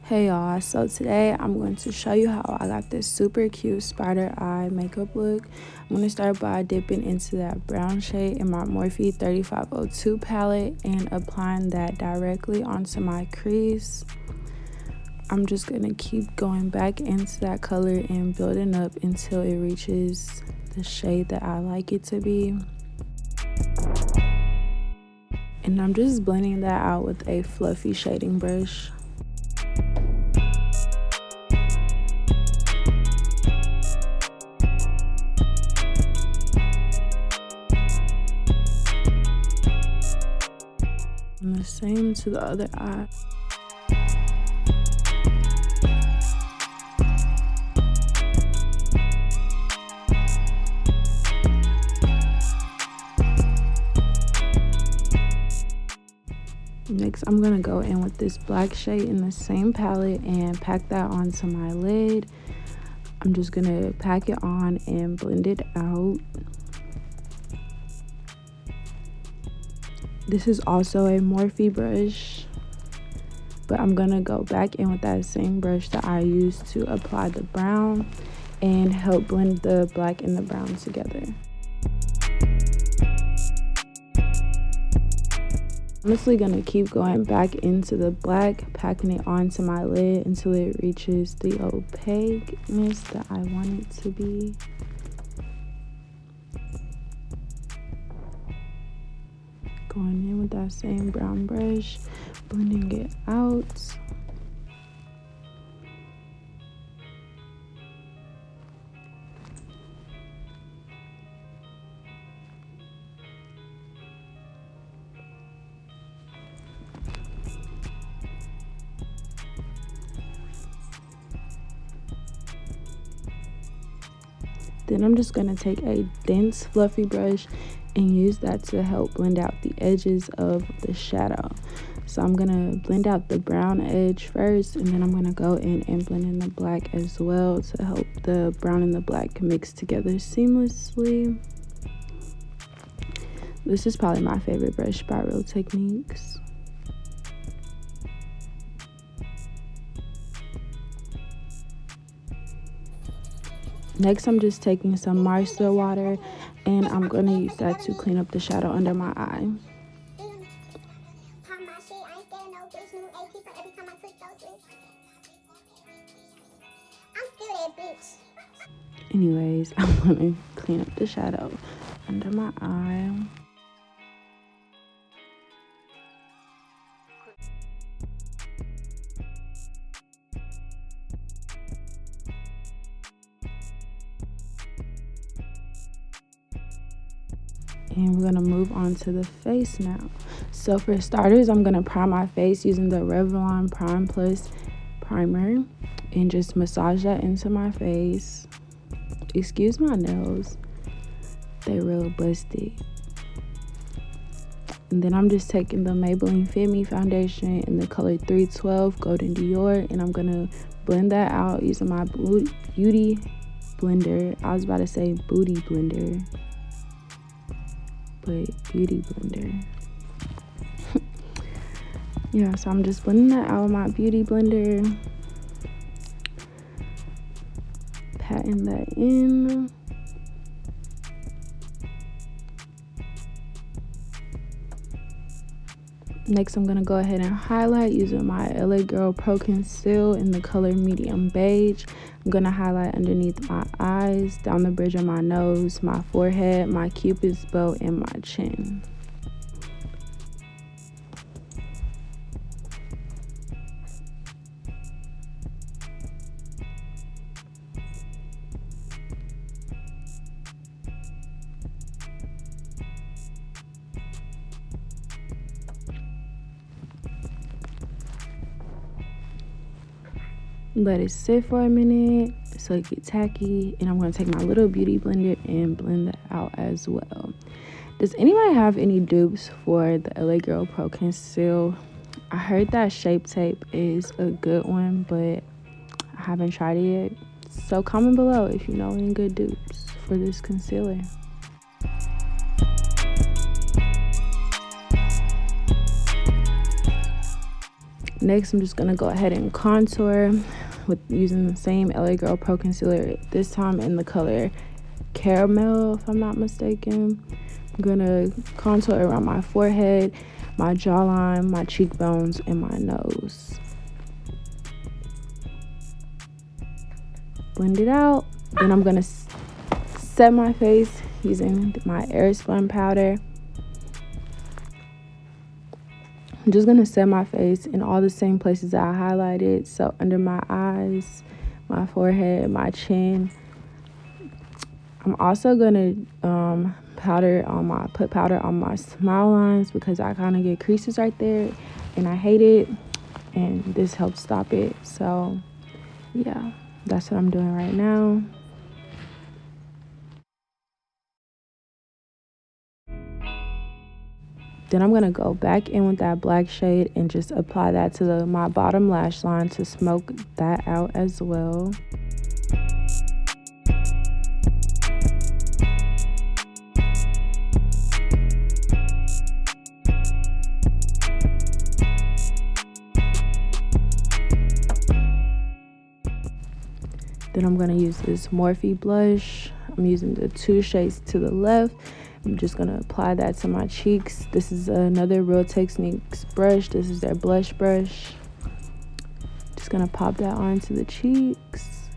Hey y'all, so today I'm going to show you how I got this super cute spider eye makeup look. I'm going to start by dipping into that brown shade in my Morphe 3502 palette and applying that directly onto my crease. I'm just going to keep going back into that color and building up until it reaches the shade that I like it to be. And I'm just blending that out with a fluffy shading brush. And the same to the other eye. Next, I'm gonna go in with this black shade in the same palette and pack that onto my lid. I'm just gonna pack it on and blend it out. This is also a Morphe brush, but I'm gonna go back in with that same brush that I used to apply the brown and help blend the black and the brown together. I'm honestly gonna keep going back into the black, packing it onto my lid until it reaches the opaqueness that I want it to be. Going in with that same brown brush, blending it out. Then I'm just gonna take a dense fluffy brush and use that to help blend out the edges of the shadow. So I'm gonna blend out the brown edge first, and then I'm gonna go in and blend in the black as well to help the brown and the black mix together seamlessly. This is probably my favorite brush by Real Techniques. Next, I'm just taking some micellar water and I'm going to use that to clean up the shadow under my eye. Anyways, I'm going to clean up the shadow under my eye. And we're gonna move on to the face now. So for starters, I'm gonna prime my face using the Revlon Prime Plus primer and just massage that into my face. Excuse my nails, they real busted. And then I'm just taking the Maybelline Fit Me foundation in the color 312 Golden Dior, and I'm gonna blend that out using my beauty blender. I was about to say booty blender, but beauty blender. Yeah, so I'm just blending that out with my beauty blender, patting that in. Next, I'm gonna go ahead and highlight using my LA Girl Pro Conceal in the color medium beige. I'm gonna highlight underneath my eyes, down the bridge of my nose, my forehead, my cupid's bow, and my chin. Let it sit for a minute so it gets tacky, and I'm going to take my little beauty blender and blend that out as well. Does anybody have any dupes for the LA Girl Pro Conceal? I heard that Shape Tape is a good one, but I haven't tried it yet. So comment below if you know any good dupes for this concealer. Next, I'm just gonna go ahead and contour with using the same LA Girl Pro Concealer, this time in the color Caramel, if I'm not mistaken. I'm gonna contour around my forehead, my jawline, my cheekbones, and my nose. Blend it out. Then I'm gonna set my face using my Airspun powder. I'm just gonna set my face in all the same places that I highlighted. So under my eyes, my forehead, my chin. I'm also gonna put powder on my smile lines because I kind of get creases right there and I hate it, and this helps stop it. So yeah, that's what I'm doing right now. Then I'm gonna go back in with that black shade and just apply that to my bottom lash line to smoke that out as well. Then I'm going to use this Morphe blush. I'm using the 2 shades to the left. I'm just going to apply that to my cheeks. This is another Real Techniques brush. This is their blush brush. Just going to pop that onto the cheeks.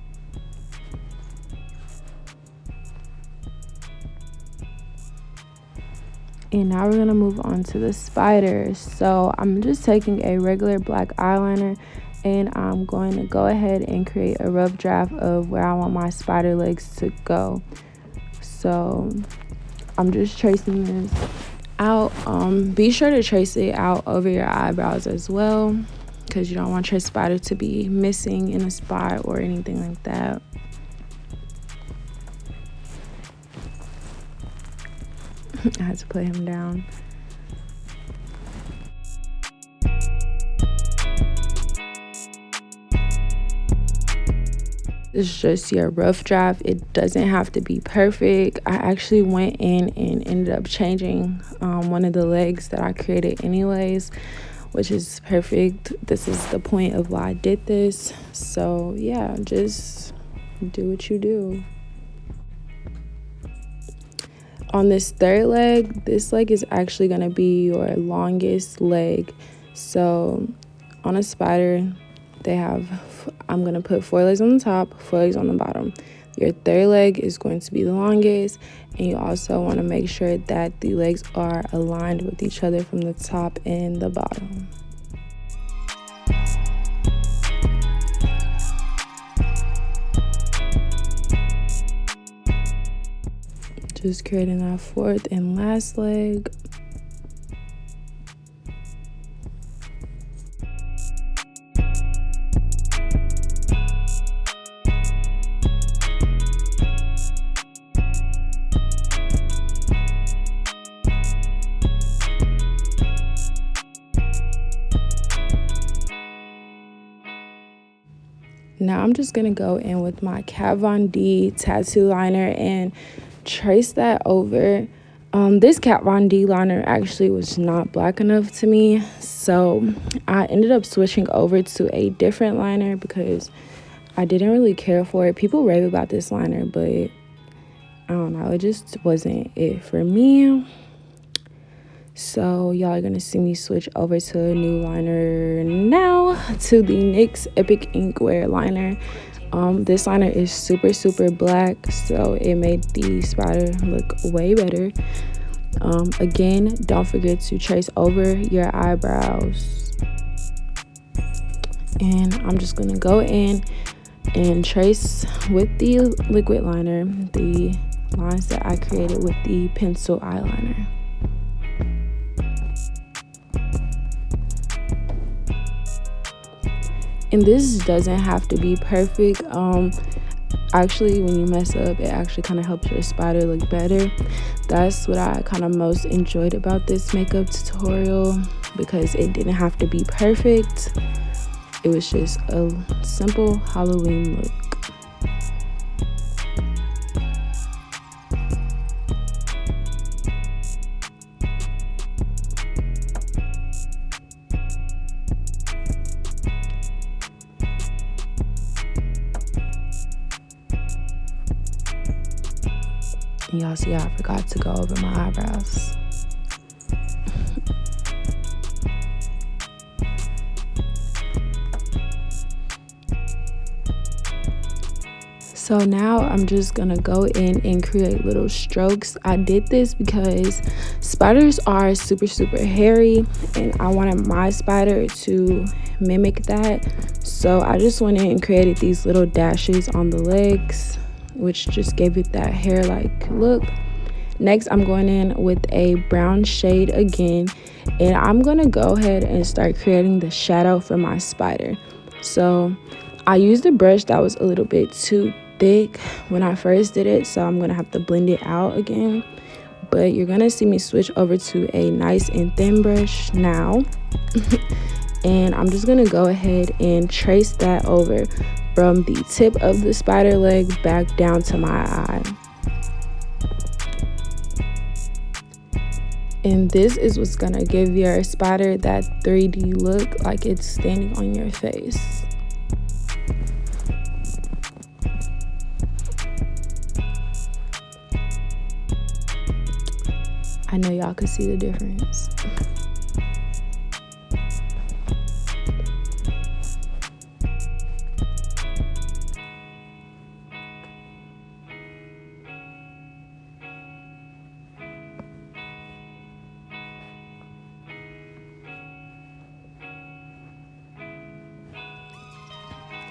And now we're going to move on to the spiders. So I'm just taking a regular black eyeliner, and I'm going to go ahead and create a rough draft of where I want my spider legs to go. So I'm just tracing this out. Be sure to trace it out over your eyebrows as well, because you don't want your spider to be missing in a spot or anything like that. I had to put him down. This is just your rough draft. It doesn't have to be perfect. I actually went in and ended up changing one of the legs that I created anyways, which is perfect. This is the point of why I did this. So yeah, just do what you do. On this third leg, this leg is actually going to be your longest leg. So on a spider, I'm going to put 4 legs on the top, 4 legs on the bottom. Your third leg is going to be the longest, and you also want to make sure that the legs are aligned with each other from the top and the bottom. Just creating that 4th and last leg. Now I'm just gonna go in with my Kat Von D tattoo liner and trace that over. This Kat Von D liner actually was not black enough to me, so I ended up switching over to a different liner because I didn't really care for it. People rave about this liner, but I don't know, it just wasn't it for me. So y'all are gonna see me switch over to a new liner now, to the NYX Epic Inkwear liner. This liner is super black, so it made the spider look way better. Again, don't forget to trace over your eyebrows. And I'm just gonna go in and trace with the liquid liner the lines that I created with the pencil eyeliner. And this doesn't have to be perfect. Actually, when you mess up, it actually kind of helps your spider look better. That's what I kind of most enjoyed about this makeup tutorial, because it didn't have to be perfect. It was just a simple Halloween look. And y'all see how I forgot to go over my eyebrows. So now I'm just gonna go in and create little strokes. I did this because spiders are super hairy and I wanted my spider to mimic that. So I just went in and created these little dashes on the legs, which just gave it that hair-like look. Next, I'm going in with a brown shade again, and I'm gonna go ahead and start creating the shadow for my spider. So I used a brush that was a little bit too thick when I first did it, so I'm gonna have to blend it out again. But you're gonna see me switch over to a nice and thin brush now. And I'm just gonna go ahead and trace that over from the tip of the spider leg back down to my eye. And this is what's gonna give your spider that 3D look, like it's standing on your face. I know y'all could see the difference.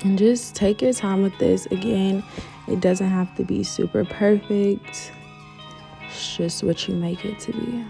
And just take your time with this. Again, it doesn't have to be super perfect. It's just what you make it to be.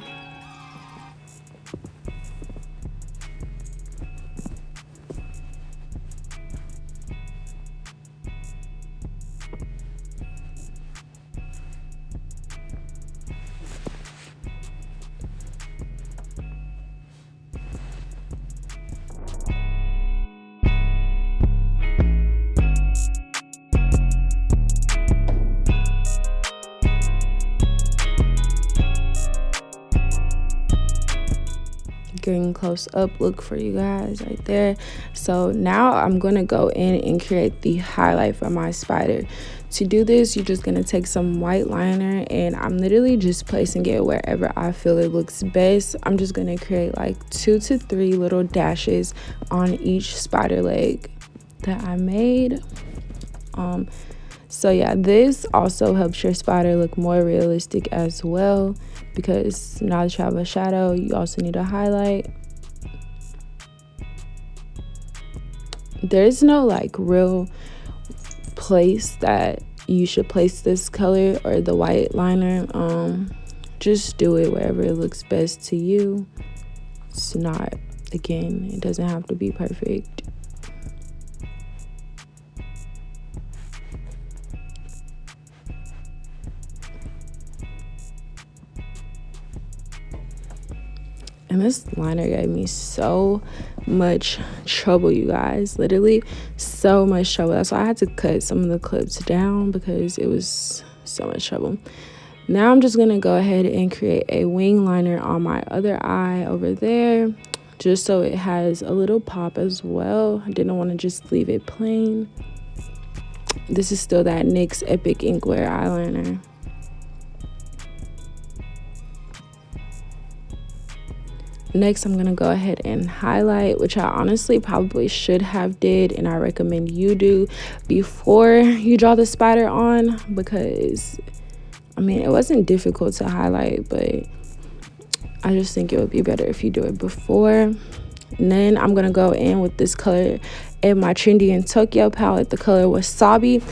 Getting close up look for you guys right there. So now I'm gonna go in and create the highlight for my spider. To do this, you're just gonna take some white liner, and I'm literally just placing it wherever I feel it looks best. I'm just gonna create like 2 to 3 little dashes on each spider leg that I made. So yeah, this also helps your spider look more realistic as well, because now that you have a shadow, you also need a highlight. There's no like real place that you should place this color or the white liner. Just do it wherever it looks best to you. It's not, again, it doesn't have to be perfect. And this liner gave me so much trouble, you guys. Literally so much trouble. That's why I had to cut some of the clips down, because it was so much trouble. Now I'm just going to go ahead and create a wing liner on my other eye over there, just so it has a little pop as well. I didn't want to just leave it plain. This is still that NYX Epic Inkware eyeliner. Next, I'm gonna go ahead and highlight, which I honestly probably should have did, and I recommend you do before you draw the spider on, because I mean, it wasn't difficult to highlight, but I just think it would be better if you do it before. And then I'm gonna go in with this color in my Trendy in Tokyo palette. The color Wasabi,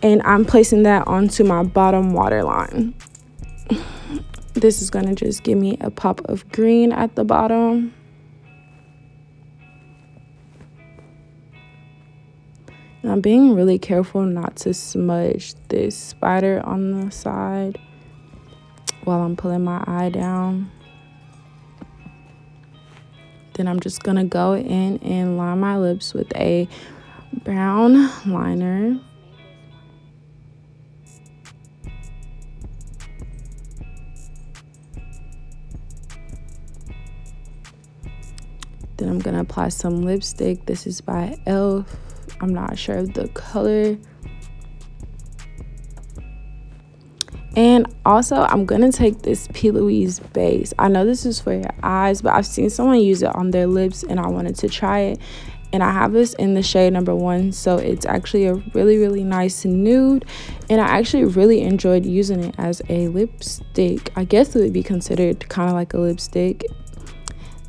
and I'm placing that onto my bottom waterline. This is gonna just give me a pop of green at the bottom. And I'm being really careful not to smudge this spider on the side while I'm pulling my eye down. Then I'm just gonna go in and line my lips with a brown liner. Then I'm gonna apply some lipstick. This is by e.l.f. I'm not sure of the color. And also, I'm gonna take this P. Louise base. I know this is for your eyes, but I've seen someone use it on their lips and I wanted to try it. And I have this in the shade number 1, so it's actually a really nice nude, and I actually really enjoyed using it as a lipstick. I guess it would be considered kind of like a lipstick.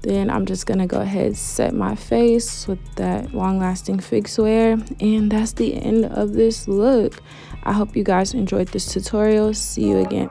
Then I'm just gonna go ahead and set my face with that long-lasting fixwear, and that's the end of this look. I hope you guys enjoyed this tutorial. See you again.